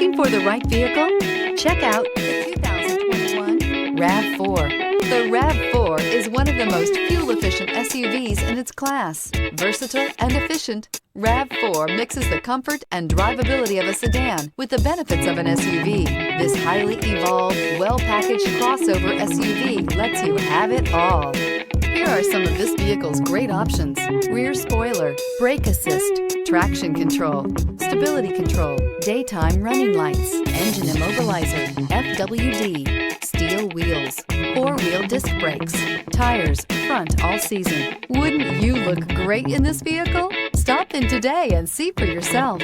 Looking for the right vehicle? Check out the 2021 RAV4. The RAV4 is one of the most fuel-efficient SUVs in its class. Versatile and efficient, RAV4 mixes the comfort and drivability of a sedan with the benefits of an SUV. This highly evolved, well-packaged crossover SUV lets you have it all. Here are some of this vehicle's great options: rear spoiler, brake assist, traction control, stability control, daytime running lights, engine immobilizer, FWD, steel wheels, four-wheel disc brakes, tires, front all season. Wouldn't you look great in this vehicle? Stop in today and see for yourself.